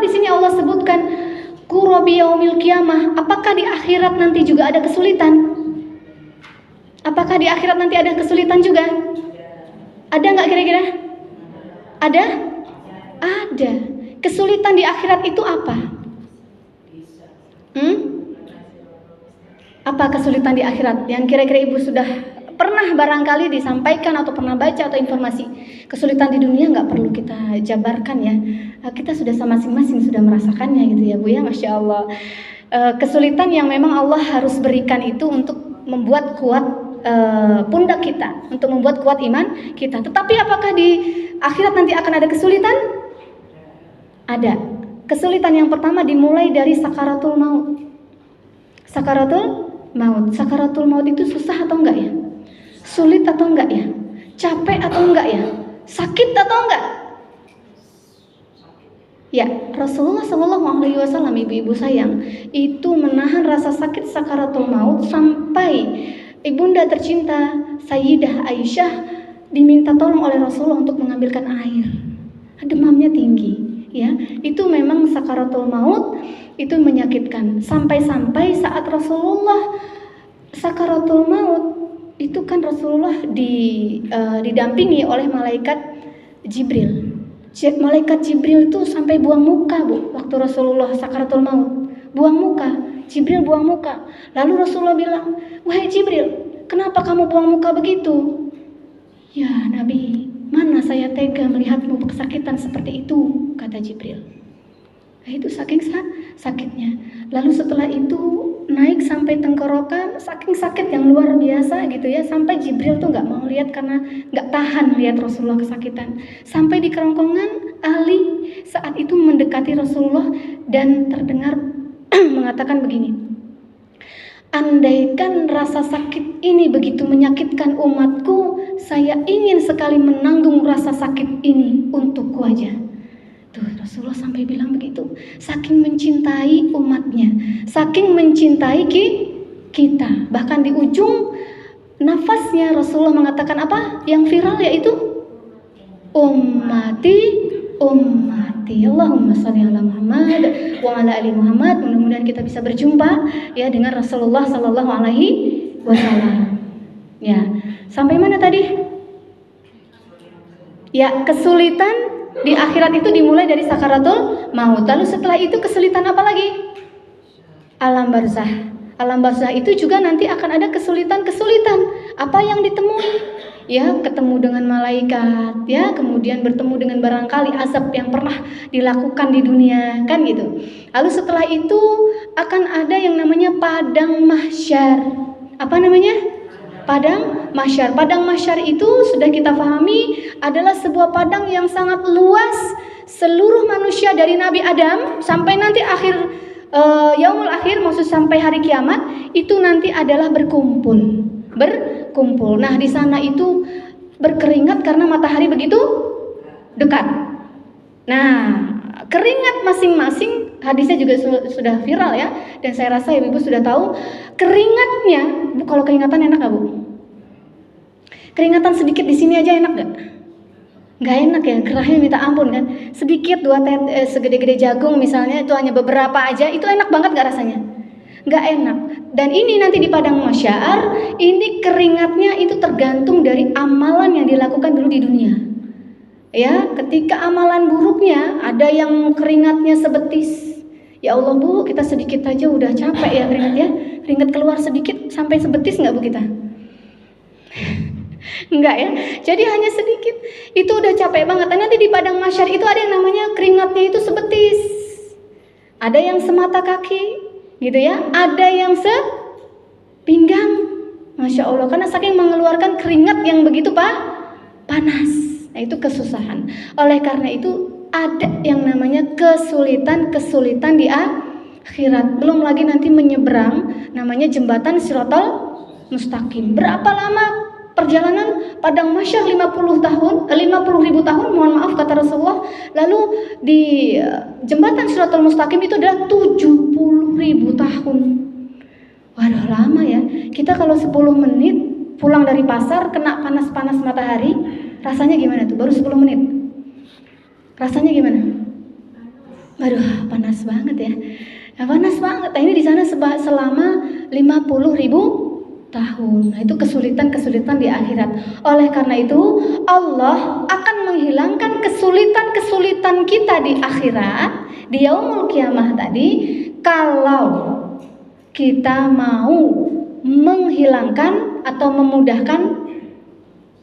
di sini Allah sebutkan qurabi yaumil qiyamah. Apakah di akhirat nanti juga ada kesulitan? Apakah di akhirat nanti ada kesulitan juga? Ada nggak kira-kira? Ada? Ada. Kesulitan di akhirat itu apa? Apa kesulitan di akhirat yang kira-kira ibu sudah pernah barangkali disampaikan atau pernah baca atau informasi? Kesulitan di dunia nggak perlu kita jabarkan ya. Kita sudah masing-masing sudah merasakannya gitu ya Bu ya, Masya Allah. Kesulitan yang memang Allah harus berikan itu untuk membuat kuat pundak kita, untuk membuat kuat iman kita. Tetapi apakah di akhirat nanti akan ada kesulitan? Ada. Kesulitan yang pertama dimulai dari sakaratul maut. Sakaratul maut. Sakaratul maut itu susah atau enggak ya? Sulit atau enggak ya? Capek atau enggak ya? Sakit atau enggak? Ya, Rasulullah SAW, ibu-ibu sayang, itu menahan rasa sakit sakaratul maut sampai ibunda tercinta Sayyidah Aisyah diminta tolong oleh Rasulullah untuk mengambilkan air. Demamnya tinggi, ya. Itu memang sakaratul maut, itu menyakitkan. Sampai-sampai saat Rasulullah sakaratul maut, itu kan Rasulullah didampingi oleh malaikat Jibril. Malaikat Jibril itu sampai buang muka, Bu, waktu Rasulullah sakaratul maut. Buang muka, Jibril buang muka. Lalu Rasulullah bilang, "Wahai Jibril, kenapa kamu buang muka begitu?" "Ya Nabi, mana saya tega melihatmu kesakitan seperti itu," kata Jibril. Nah, itu saking sakitnya. Lalu setelah itu naik sampai tenggorokan, saking sakit yang luar biasa gitu ya, sampai Jibril tuh nggak mau lihat karena nggak tahan lihat Rasulullah kesakitan. Sampai di kerongkongan, Ali saat itu mendekati Rasulullah dan terdengar mengatakan begini, "Andaikan rasa sakit ini begitu menyakitkan umatku, saya ingin sekali menanggung rasa sakit ini untukku aja." Tuh, Rasulullah sampai bilang begitu. Saking mencintai umatnya, saking mencintai kita. Bahkan di ujung nafasnya Rasulullah mengatakan apa? Yang viral yaitu ummati, ummati. Allahumma sholli ala Muhammad wa ala ali Muhammad. Mudah-mudahan kita bisa berjumpa ya dengan Rasulullah sallallahu alaihi wasallam. Ya, sampai mana tadi? Ya, kesulitan di akhirat itu dimulai dari sakaratul maut. Lalu setelah itu kesulitan apa lagi? Alam barzah. Alam barzah itu juga nanti akan ada kesulitan-kesulitan. Apa yang ditemui? Ya, ketemu dengan malaikat, ya, kemudian bertemu dengan barangkali azab yang pernah dilakukan di dunia, kan gitu. Lalu setelah itu akan ada yang namanya padang mahsyar. Apa namanya? Padang mahsyar. Padang mahsyar itu sudah kita pahami adalah sebuah padang yang sangat luas. Seluruh manusia dari Nabi Adam sampai nanti akhir yaumul akhir, maksud sampai hari kiamat, itu nanti adalah berkumpul. Nah, di sana itu berkeringat karena matahari begitu dekat. Nah, keringat masing-masing, hadisnya juga sudah viral ya, dan saya rasa ibu-ibu sudah tahu keringatnya. Bu, kalau keringatan enak gak, Bu? Keringatan sedikit di sini aja enak gak? Gak enak ya, gerahnya minta ampun kan. Sedikit segede-gede jagung misalnya, itu hanya beberapa aja, itu enak banget gak rasanya? Gak enak. Dan ini nanti di padang mahsyar, ini keringatnya itu tergantung dari amalan yang dilakukan dulu di dunia. Ya, ketika amalan buruknya ada yang keringatnya sebetis. Ya Allah, Bu, kita sedikit aja udah capek ya keringat ya. Keringat keluar sedikit sampai sebetis nggak, Bu, kita? Enggak ya. Jadi hanya sedikit. Itu udah capek banget. Dan nanti di padang mahsyar itu ada yang namanya keringatnya itu sebetis. Ada yang semata kaki, gitu ya. Ada yang sepinggang. Masya Allah, karena saking mengeluarkan keringat yang begitu panas. Nah, itu kesusahan. Oleh karena itu ada yang namanya kesulitan di akhirat. Belum lagi nanti menyeberang namanya jembatan Shiratal Mustaqim. Berapa lama perjalanan padang mahsyar? 50.000 tahun, mohon maaf kata Rasulullah. Lalu di jembatan Shiratal Mustaqim itu adalah 70.000 tahun. Waduh, lama ya. Kita kalau 10 menit pulang dari pasar kena panas-panas matahari, rasanya gimana tuh? Baru 10 menit. Rasanya gimana? Aduh, panas banget ya. Nah, panas banget. Nah, ini di sana selama 50.000 tahun. Nah, itu kesulitan-kesulitan di akhirat. Oleh karena itu, Allah akan menghilangkan kesulitan-kesulitan kita di akhirat, di yaumul kiamah tadi, kalau kita mau menghilangkan atau memudahkan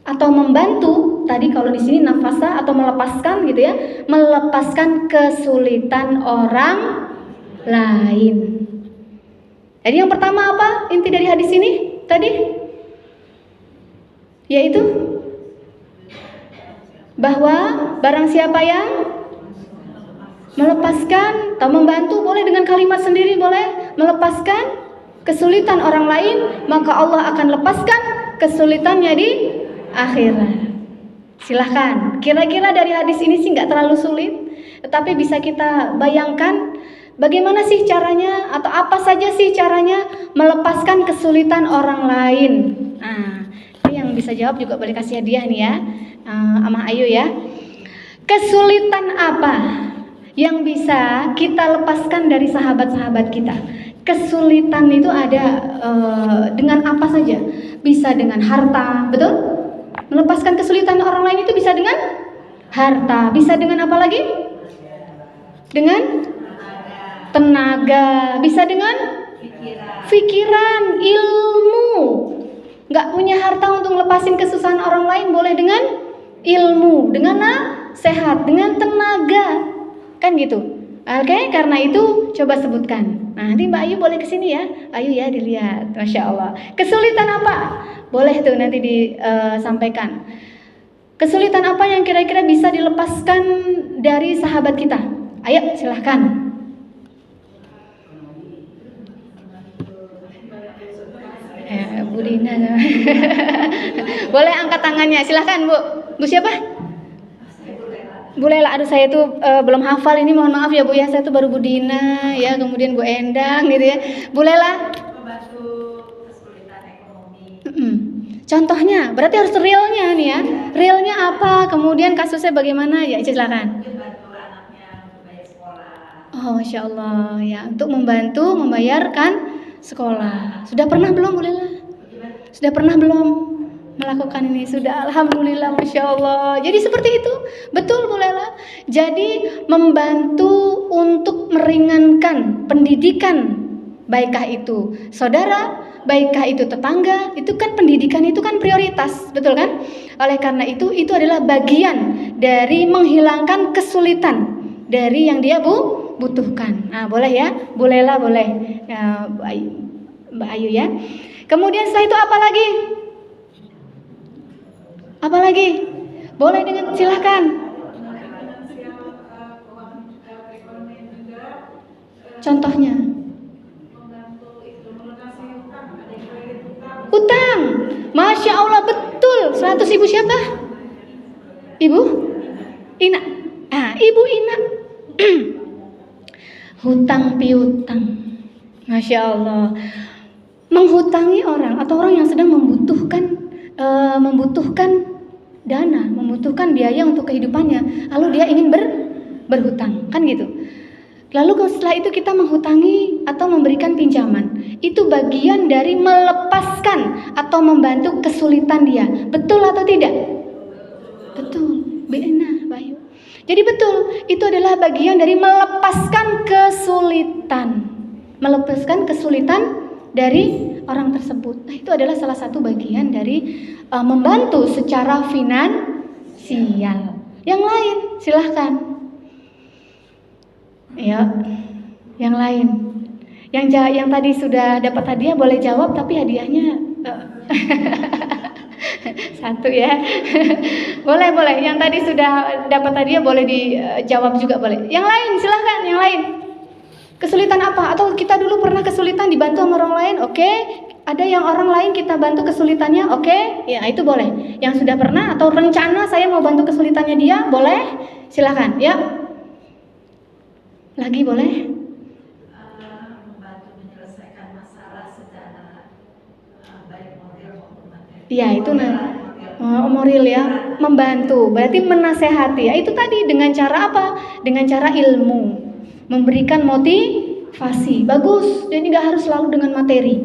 atau membantu, tadi kalau di sini nafasa atau melepaskan gitu ya, melepaskan kesulitan orang lain. Jadi yang pertama apa inti dari hadis ini tadi? Yaitu bahwa barang siapa yang melepaskan atau membantu, boleh dengan kalimat sendiri, boleh melepaskan kesulitan orang lain, maka Allah akan lepaskan kesulitannya di akhirat. Silahkan. Kira-kira dari hadis ini sih nggak terlalu sulit, tetapi bisa kita bayangkan bagaimana sih caranya atau apa saja sih caranya melepaskan kesulitan orang lain. Nah, ini yang bisa jawab juga boleh kasih hadiah nih ya, Amah Ayu ya. Kesulitan apa yang bisa kita lepaskan dari sahabat-sahabat kita? Kesulitan itu ada dengan apa saja? Bisa dengan harta, betul? Melepaskan kesulitan orang lain itu bisa dengan harta. Bisa dengan apa lagi? Dengan tenaga. Bisa dengan pikiran, ilmu. Nggak punya harta untuk melepasin kesusahan orang lain, boleh dengan ilmu, dengan sehat, dengan tenaga. Kan gitu. Oke, karena itu coba sebutkan. Nah, nanti Mbak Ayu boleh kesini ya. Ayu ya, dilihat. Masya Allah. Kesulitan apa? Boleh tuh nanti disampaikan. Kesulitan apa yang kira-kira bisa dilepaskan dari sahabat kita? Ayo, silahkan. Bu Dina. Boleh angkat tangannya. Silahkan Bu. Bu siapa? Bu Lela, aduh saya tuh belum hafal ini, mohon maaf ya Bu ya, saya tuh baru Bu Dina ya, kemudian Bu Endang gitu ya. Bu Lela. Membantu kesulitan ekonomi. Contohnya, berarti harus realnya nih ya. Realnya apa? Kemudian kasusnya bagaimana? Ya silakan. Membantu anaknya untuk bayar sekolah. Oh, Masya Allah ya, untuk membantu membayarkan sekolah. Sudah pernah belum Bu Lela? Sudah pernah belum melakukan ini? Sudah, alhamdulillah, Masya Allah. Jadi seperti itu, betul Bu Lela. Jadi membantu untuk meringankan pendidikan, baikkah itu saudara, baikkah itu tetangga, itu kan pendidikan itu kan prioritas, betul kan? Oleh karena itu adalah bagian dari menghilangkan kesulitan dari yang dia butuhkan. Nah, boleh ya, Bu Lela boleh, ya, Mbak Ayu ya. Kemudian setelah itu apa lagi? Apa lagi? Boleh dengan silahkan. Contohnya? Utang. Masya Allah, betul. 100.000 siapa? Ibu? Ina. Ibu Ina. Hutang piutang. Masya Allah. Menghutangi orang atau orang yang sedang membutuhkan dana, membutuhkan biaya untuk kehidupannya, lalu dia ingin berhutang, kan gitu. Lalu setelah itu kita menghutangi atau memberikan pinjaman, itu bagian dari melepaskan atau membantu kesulitan dia. Betul atau tidak? Betul, Bena, Bayu. Jadi betul, itu adalah bagian dari melepaskan kesulitan dari orang tersebut. Nah, itu adalah salah satu bagian dari membantu secara finansial. Yang lain, silahkan. Ya, yang lain. Yang tadi sudah dapat hadiah boleh jawab, tapi hadiahnya satu ya. Boleh. Yang tadi sudah dapat hadiah boleh dijawab juga boleh. Yang lain, silahkan. Yang lain. Kesulitan apa? Atau kita dulu pernah kesulitan dibantu sama orang lain? Oke. Ada yang orang lain kita bantu kesulitannya? Oke. Ya, itu boleh. Yang sudah pernah atau rencana saya mau bantu kesulitannya dia? Boleh. Silahkan. Ya. Lagi boleh? Membantu menyelesaikan masalah secara baik moral maupun materi. Iya, itu moral ya, membantu. Berarti menasehati. Ya, itu tadi dengan cara apa? Dengan cara ilmu. memberikan motivasi. Bagus, jadi nggak harus selalu dengan materi.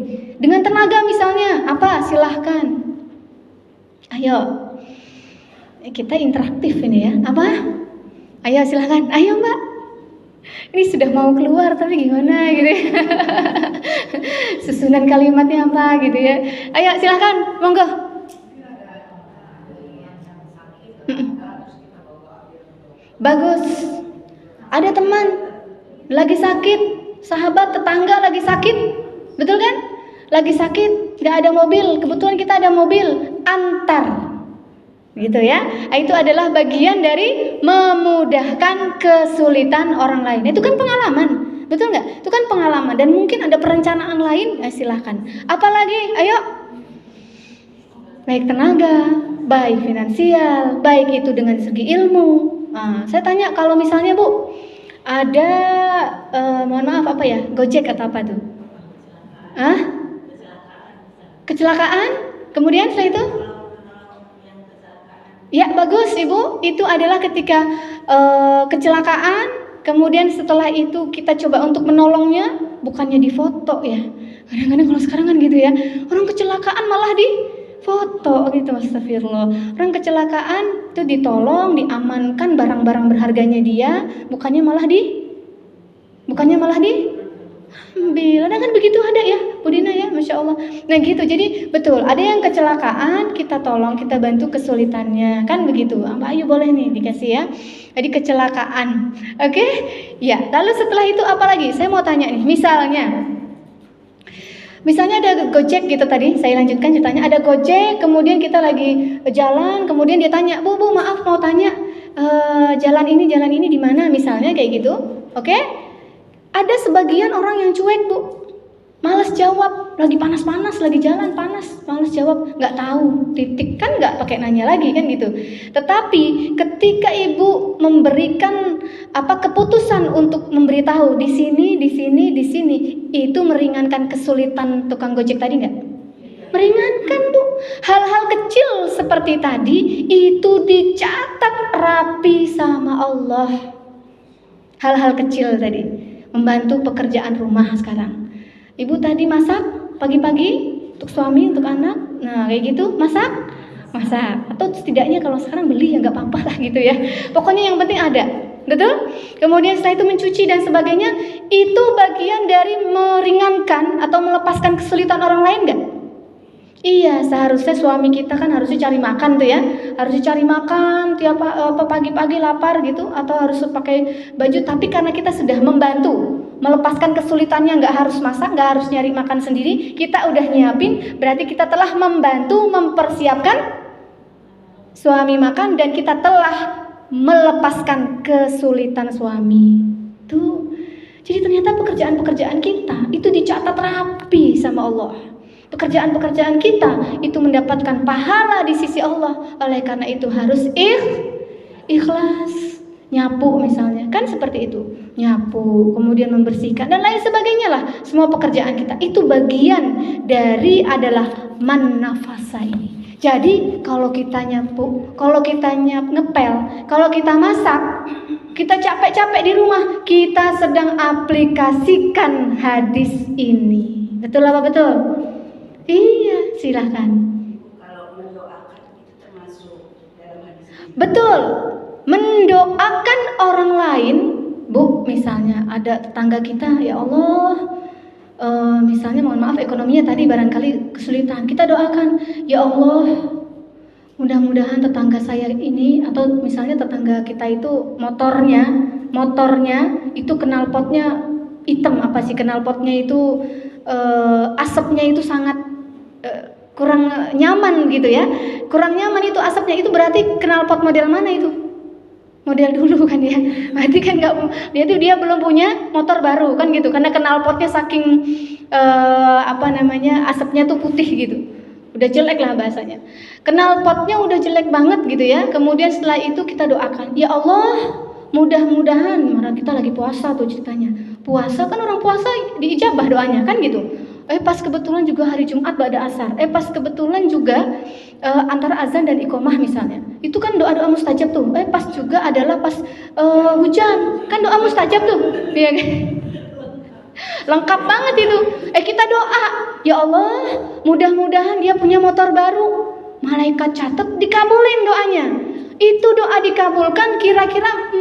Dengan tenaga misalnya, apa? Silahkan. Ayo, kita interaktif ini ya. Apa? Ayo silahkan. Ayo Mbak. Ini sudah mau keluar tapi gimana gitu ya. Susunan kalimatnya apa gitu ya. Ayo silahkan, monggo. Bagus. Ada teman lagi sakit, sahabat, tetangga lagi sakit, betul kan? Lagi sakit, nggak ada mobil, kebetulan kita ada mobil, antar, gitu ya. Itu adalah bagian dari memudahkan kesulitan orang lain. Itu kan pengalaman, betul nggak? Itu kan pengalaman dan mungkin ada perencanaan lain, silahkan. Apalagi, ayo, baik tenaga, baik finansial, baik itu dengan segi ilmu. Nah, saya tanya kalau misalnya Bu, ada mohon maaf apa ya, Gojek atau apa tuh? Kecelakaan? Kemudian setelah itu? Ya bagus Ibu, itu adalah ketika kecelakaan, kemudian setelah itu kita coba untuk menolongnya, bukannya difoto ya. Kadang-kadang kalau sekarang kan gitu ya, orang kecelakaan malah difoto gitu, astagfirullah. Orang kecelakaan itu ditolong, diamankan barang-barang berharganya dia, bukannya malah Alhamdulillah, kan begitu ada ya, Bu Dina ya, Masya Allah. Nah gitu, jadi betul, ada yang kecelakaan, kita tolong, kita bantu kesulitannya, kan begitu. Mbak Ayu boleh nih dikasih ya. Jadi kecelakaan, oke? Ya, lalu setelah itu apa lagi? Saya mau tanya nih, misalnya ada Gojek gitu tadi, saya lanjutkan ceritanya. Ada Gojek, kemudian kita lagi jalan, kemudian dia tanya, Bu maaf mau tanya, jalan ini di mana? Misalnya kayak gitu, oke? Ada sebagian orang yang cuek Bu, malas jawab, lagi panas-panas, lagi jalan panas, malas jawab, nggak tahu, titik, kan nggak pakai nanya lagi kan gitu. Tetapi ketika Ibu memberikan keputusan untuk memberitahu di sini, itu meringankan kesulitan tukang Gojek tadi nggak? Meringankan Bu. Hal-hal kecil seperti tadi itu dicatat rapi sama Allah. Hal-hal kecil tadi membantu pekerjaan rumah sekarang. Ibu tadi masak pagi-pagi untuk suami, untuk anak. Nah kayak gitu, masak. Atau setidaknya kalau sekarang beli ya nggak apa-apa lah gitu ya. Pokoknya yang penting ada, betul? Kemudian setelah itu mencuci dan sebagainya, itu bagian dari meringankan atau melepaskan kesulitan orang lain nggak? Iya, seharusnya suami kita kan harusnya cari makan tuh ya. Harusnya cari makan tiap pagi-pagi lapar gitu, atau harus pakai baju. Tapi karena kita sudah membantu melepaskan kesulitannya, nggak harus masak, nggak harus nyari makan sendiri, kita udah nyiapin, berarti kita telah membantu mempersiapkan suami makan dan kita telah melepaskan kesulitan suami. Tuh. Jadi ternyata pekerjaan-pekerjaan kita itu dicatat rapi sama Allah. Pekerjaan-pekerjaan kita itu mendapatkan pahala di sisi Allah. Oleh karena itu harus ikhlas. Nyapu misalnya, kan seperti itu. Nyapu, kemudian membersihkan dan lain sebagainya lah. Semua pekerjaan kita itu bagian dari adalah man-nafasa ini. Jadi kalau kita nyapu, kalau kita ngepel, kalau kita masak, kita capek-capek di rumah, kita sedang aplikasikan hadis ini. Betul apa betul? Iya, silahkan. Kalau mendoakan itu termasuk dalam hadis ini. Betul, mendoakan orang lain, Bu. Misalnya ada tetangga kita, ya Allah, misalnya mohon maaf ekonominya tadi barangkali kesulitan, kita doakan, ya Allah, mudah-mudahan tetangga saya ini, atau misalnya tetangga kita itu motornya itu knalpotnya hitam, apa sih knalpotnya itu asapnya itu sangat kurang nyaman gitu ya. Kurang nyaman itu asapnya, itu berarti knalpot model mana itu? Model dulu kan ya. Berarti kan dia belum punya motor baru kan gitu. Karena knalpotnya saking asapnya tuh putih gitu. Udah jelek lah bahasanya. Knalpotnya udah jelek banget gitu ya. Kemudian setelah itu kita doakan, ya Allah, mudah-mudahan, karena kita lagi puasa tuh ceritanya. Puasa kan orang puasa diijabah doanya kan gitu. Pas kebetulan juga hari Jumat ba'da asar. Pas kebetulan juga antara azan dan iqomah misalnya. Itu kan doa-doa mustajab tuh. Pas juga adalah pas hujan. Kan doa mustajab tuh. Iya kan? Lengkap banget itu. Kita doa, ya Allah, mudah-mudahan dia punya motor baru. Malaikat catat dikabulin doanya. Itu doa dikabulkan, kira-kira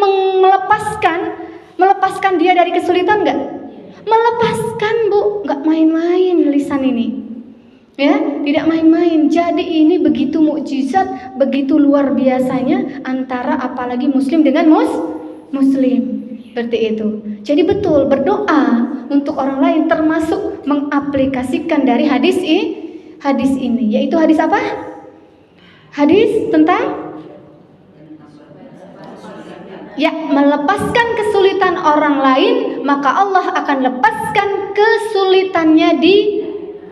melepaskan dia dari kesulitan enggak? Melepaskan, Bu. Enggak main-main lisan ini. Ya, tidak main-main. Jadi ini begitu mukjizat, begitu luar biasanya antara apalagi muslim dengan muslim. Seperti itu. Jadi betul berdoa untuk orang lain termasuk mengaplikasikan dari hadis ini. Yaitu hadis apa? Hadis tentang melepaskan kesulitan orang lain, maka Allah akan lepaskan kesulitannya di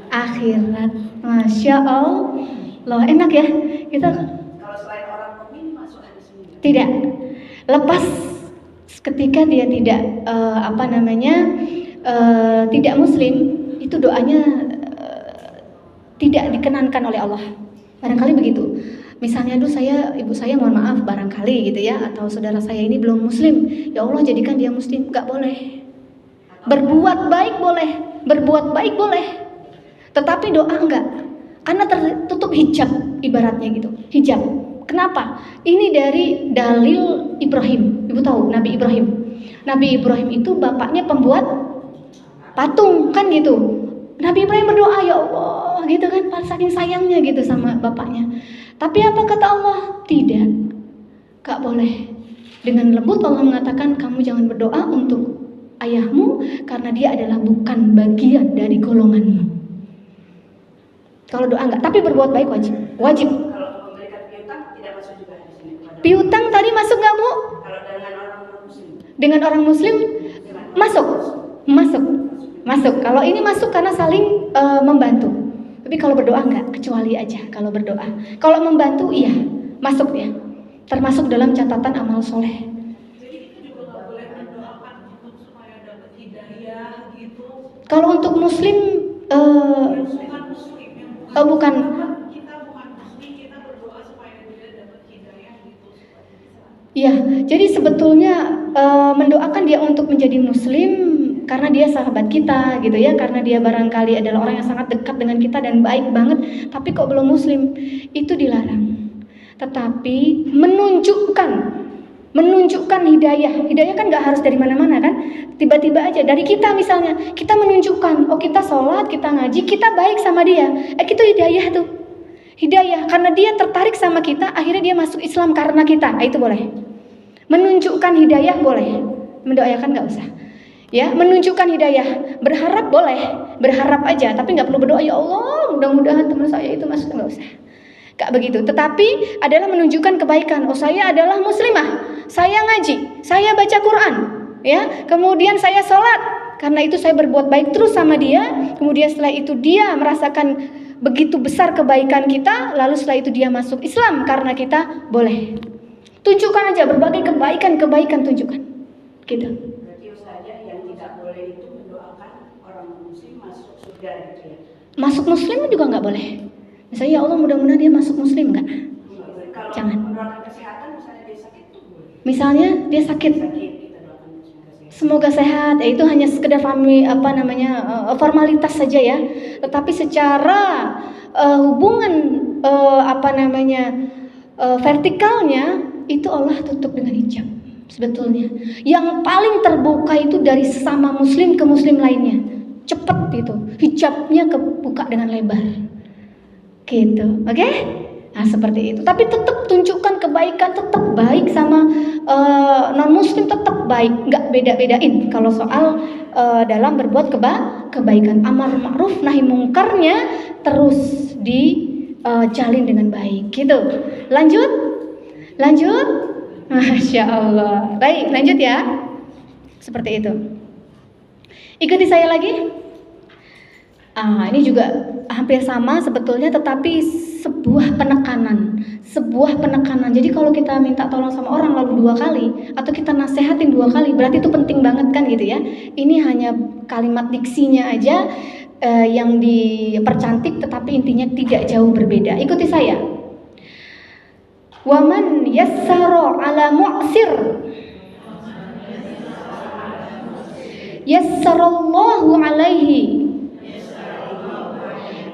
akhirat. Masya Allah, enak ya kita. Kalau selain orang mukmin masuk hadis ini? Tidak. Lepas ketika dia tidak tidak muslim, itu doanya tidak dikenankan oleh Allah. Barangkali begitu. Misalnya ibu saya mohon maaf barangkali gitu ya, atau saudara saya ini belum muslim, ya Allah jadikan dia muslim. Enggak boleh. Berbuat baik boleh, tetapi doa enggak, karena tertutup hijab ibaratnya gitu. Hijab. Kenapa? Ini dari dalil Ibrahim. Ibu tahu Nabi Ibrahim. Nabi Ibrahim itu bapaknya pembuat patung kan gitu. Nabi Ibrahim berdoa, ya Allah gitu kan, saking sayangnya gitu sama bapaknya. Tapi apa kata Allah? Tidak, gak boleh. Dengan lembut Allah mengatakan, kamu jangan berdoa untuk ayahmu karena dia adalah bukan bagian dari golonganmu. Kalau doa enggak, tapi berbuat baik wajib. Kalau memberikan piutang tidak masuk juga di sini. Piutang tadi masuk nggak, Bu? Kalau dengan orang muslim. Dengan orang muslim masuk. Kalau ini masuk karena saling membantu. Tapi kalau berdoa enggak, kecuali aja kalau berdoa. Kalau membantu iya, masuk ya. Termasuk dalam catatan amal soleh. Jadi itu juga nggak boleh mendoakan untuk supaya dapat hidayah gitu. Kalau untuk muslim Bukan muslim yang bukan. Kita bukan muslim, kita berdoa supaya dia dapat hidayah gitu supaya bisa. Iya, jadi sebetulnya mendoakan dia untuk menjadi muslim karena dia sahabat kita gitu ya, karena dia barangkali adalah orang yang sangat dekat dengan kita dan baik banget, tapi kok belum muslim, itu dilarang. Tetapi menunjukkan hidayah kan nggak harus dari mana-mana kan, tiba-tiba aja dari kita misalnya, kita menunjukkan, oh kita sholat, kita ngaji, kita baik sama dia, itu hidayah karena dia tertarik sama kita, akhirnya dia masuk Islam karena kita, itu boleh. Menunjukkan hidayah boleh, mendoakan nggak usah. Ya, menunjukkan hidayah, berharap boleh, berharap aja, tapi nggak perlu berdoa, ya Allah mudah-mudahan teman saya itu masuk, nggak usah. Gak begitu, tetapi adalah menunjukkan kebaikan. Oh, saya adalah muslimah, saya ngaji, saya baca Quran, ya. Kemudian saya sholat, karena itu saya berbuat baik terus sama dia. Kemudian setelah itu dia merasakan begitu besar kebaikan kita, lalu setelah itu dia masuk Islam karena kita, boleh. Tunjukkan aja berbagai kebaikan tunjukkan, gitu. Berarti Ustazah yang tidak boleh itu mendoakan orang muslim masuk surga gitu ya? Masuk muslim juga nggak boleh. Misalnya, ya Allah mudah-mudahan dia masuk muslim, enggak? Kalau Jangan. mendoakan kesehatan, misalnya dia sakit tuh boleh. Misalnya dia sakit, Kita doakan semoga sehat. Itu hanya sekedar formalitas saja ya. Tetapi secara hubungan vertikalnya itu Allah tutup dengan hijab. Sebetulnya yang paling terbuka itu dari sesama muslim ke muslim lainnya. Cepet itu, hijabnya kebuka dengan lebar. Gitu, oke? Nah seperti itu. Tapi tetap tunjukkan kebaikan, tetap baik sama non muslim, tetap baik, nggak beda-bedain. Kalau soal dalam berbuat kebaikan, amar ma'ruf nahi mungkarnya terus dijalin dengan baik. Gitu. Lanjut, Masya Allah. Baik, lanjut ya. Seperti itu. Ikuti saya lagi. Ini juga hampir sama sebetulnya, tetapi sebuah penekanan. Jadi kalau kita minta tolong sama orang lalu 2 kali, atau kita nasehatin 2 kali, berarti itu penting banget kan gitu ya. Ini hanya kalimat diksinya aja, yang dipercantik, tetapi intinya tidak jauh berbeda. Ikuti saya. Waman yassara ala mu'sir yassarallahu alaihi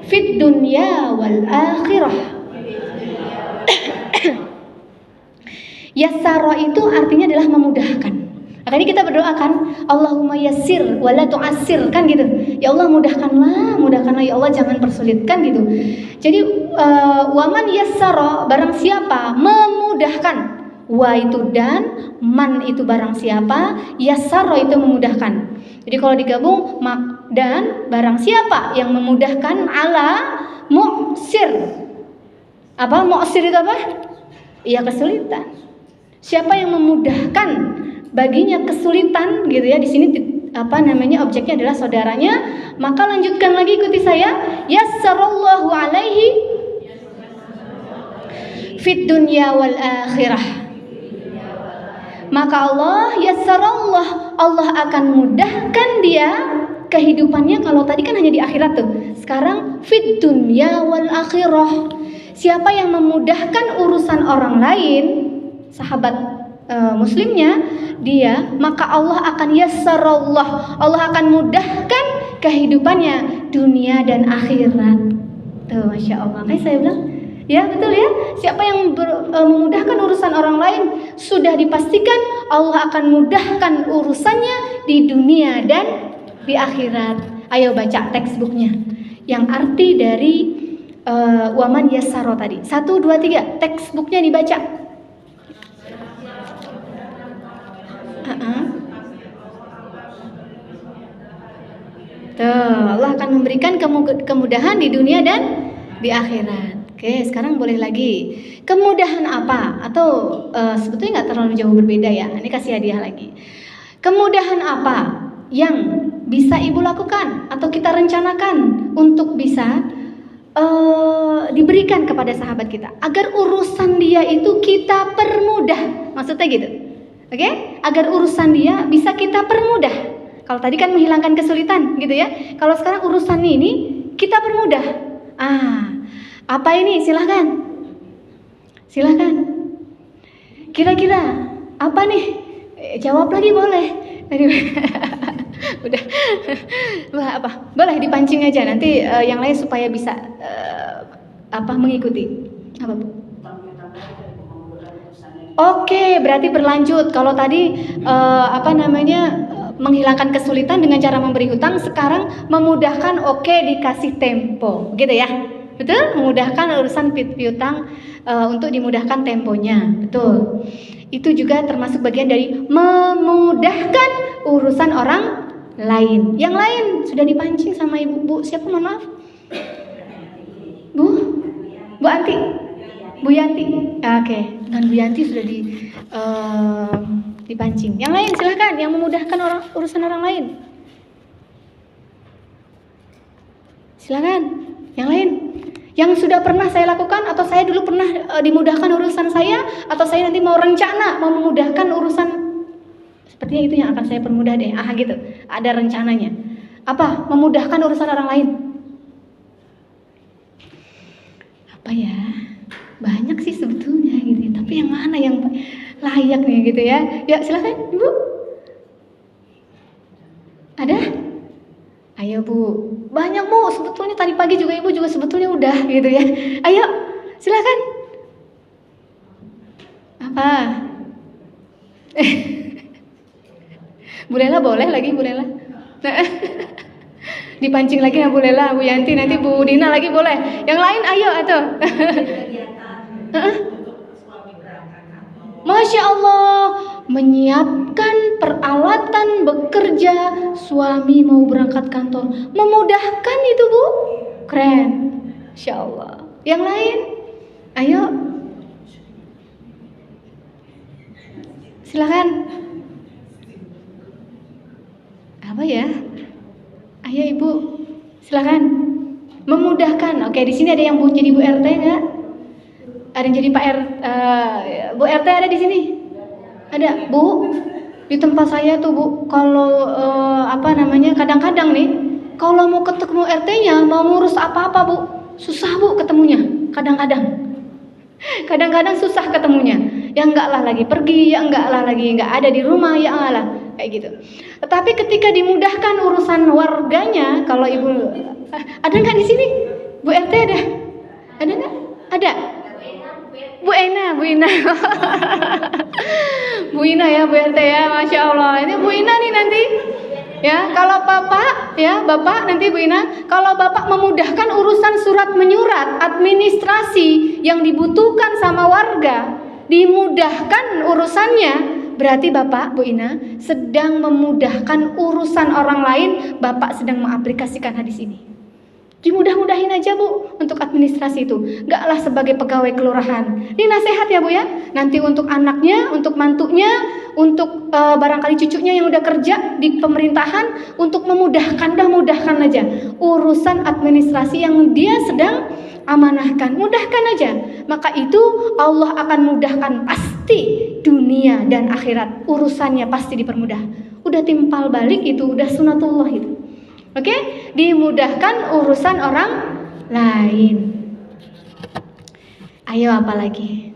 fid dunya wal akhirah. Yassara itu artinya adalah memudahkan. Makanya kita berdoakan, Allahumma yassir wala tu'assir, kan gitu. Ya Allah mudahkanlah ya Allah, jangan persulitkan gitu. Jadi waman yassara, barang siapa memudahkan. Wa itu dan, man itu barang siapa, yassara itu memudahkan. Jadi kalau digabung dan barang siapa yang memudahkan ala mu'sir. Apa mu'sir itu apa? Iya, kesulitan. Siapa yang memudahkan baginya kesulitan gitu ya, di sini objeknya adalah saudaranya, maka lanjutkan lagi, ikuti saya, yassarallahu alaihi fid dunya wal akhirah. Maka Allah akan mudahkan dia kehidupannya. Kalau tadi kan hanya di akhirat tuh, sekarang fid dunya wal akhirah. Siapa yang memudahkan urusan orang lain, sahabat muslimnya dia, maka Allah akan yassarallah, Allah akan mudahkan kehidupannya dunia dan akhirat. Tuh, Masya Allah. Kayak saya bilang, ya betul ya. Siapa yang memudahkan urusan orang lain, sudah dipastikan Allah akan mudahkan urusannya di dunia dan di akhirat. Ayo baca textbooknya yang arti dari waman yassaro tadi. 1, 2, 3, textbooknya dibaca. Tuh, Allah akan memberikan kemudahan di dunia dan di akhirat. Oke, sekarang boleh lagi. Kemudahan apa? Atau sebetulnya nggak terlalu jauh berbeda ya. Ini kasih hadiah lagi. Kemudahan apa yang bisa ibu lakukan atau kita rencanakan untuk bisa diberikan kepada sahabat kita agar urusan dia itu kita permudah? Maksudnya gitu. Oke? Agar urusan dia bisa kita permudah. Kalau tadi kan menghilangkan kesulitan gitu ya. Kalau sekarang urusan ini kita permudah. Apa ini? Silahkan. Kira-kira apa nih? Jawab lagi boleh. Udah. Apa? Boleh dipancing aja nanti yang lain supaya bisa mengikuti. Apa, Bu? Oke, berarti berlanjut. Kalau tadi menghilangkan kesulitan dengan cara memberi hutang, sekarang memudahkan, dikasih tempo, gitu ya. Betul? Memudahkan urusan piutang untuk dimudahkan temponya. Betul. Itu juga termasuk bagian dari memudahkan urusan orang lain. Yang lain sudah dipancing sama Ibu. Bu, siapa, mohon maaf? Bu Anti. Bu Yanti. Oke, dengan Bu Yanti sudah dipancing. Yang lain silahkan, yang memudahkan urusan orang lain. Silakan. Yang lain yang sudah pernah saya lakukan, atau saya dulu pernah dimudahkan urusan saya, atau saya nanti mau rencana mau memudahkan urusan, sepertinya itu yang akan saya permudah deh. Gitu. Ada rencananya. Apa? Memudahkan urusan orang lain. Apa ya? Banyak sih sebetulnya gitu ya. Tapi yang mana yang layak nih gitu ya? Ya silakan Ibu. Ada? Ayo Bu. Banyak Bu. Sebetulnya tadi pagi juga Ibu juga sebetulnya udah gitu ya. Ayo silakan. Apa? Bu Lela boleh lagi Bu Lela. Dipancing lagi ya Bu Lela, Bu Yanti, nanti Bu Dina lagi boleh. Yang lain ayo atau? Masya Allah, menyiapkan peralatan bekerja suami mau berangkat kantor, memudahkan itu Bu, keren, Masya Allah. Yang lain, ayo, silakan. Apa ya? Ayo Ibu, silakan. Memudahkan. Oke, di sini ada yang Bu jadi Bu RT nggak? Ada yang jadi Pak Bu RT ada di sini? Ada, Bu. Di tempat saya tuh Bu, kalau kadang-kadang nih, Kalau mau ketemu RT-nya, mau ngurus apa-apa Bu, susah Bu ketemunya. Kadang-kadang susah ketemunya. Ya enggak lah lagi pergi, ya enggak lah lagi enggak ada di rumah, ya enggak lah kayak gitu. Tetapi ketika dimudahkan urusan warganya, kalau Ibu ada nggak di sini? Bu RT ada? Ada nggak? Ada. Bu Ina. Bu Ina ya, Bu RT ya, Masya Allah. Ini Bu Ina nih nanti. Ya, kalau Bapak nanti Bu Ina, kalau Bapak memudahkan urusan surat menyurat, administrasi yang dibutuhkan sama warga, dimudahkan urusannya, berarti Bapak, Bu Ina, sedang memudahkan urusan orang lain, Bapak sedang mengaplikasikan hadis ini. Dimudah-mudahin aja Bu untuk administrasi itu. Enggaklah sebagai pegawai kelurahan. Ini nasihat ya Bu ya. Nanti untuk anaknya, untuk mantunya, untuk barangkali cucunya yang udah kerja di pemerintahan, untuk mudahkan aja urusan administrasi yang dia sedang amanahkan. Mudahkan aja. Maka itu Allah akan mudahkan pasti dunia dan akhirat. Urusannya pasti dipermudah. Udah timpal balik itu, udah sunatullah itu. Oke, dimudahkan urusan orang lain. Ayo apa lagi?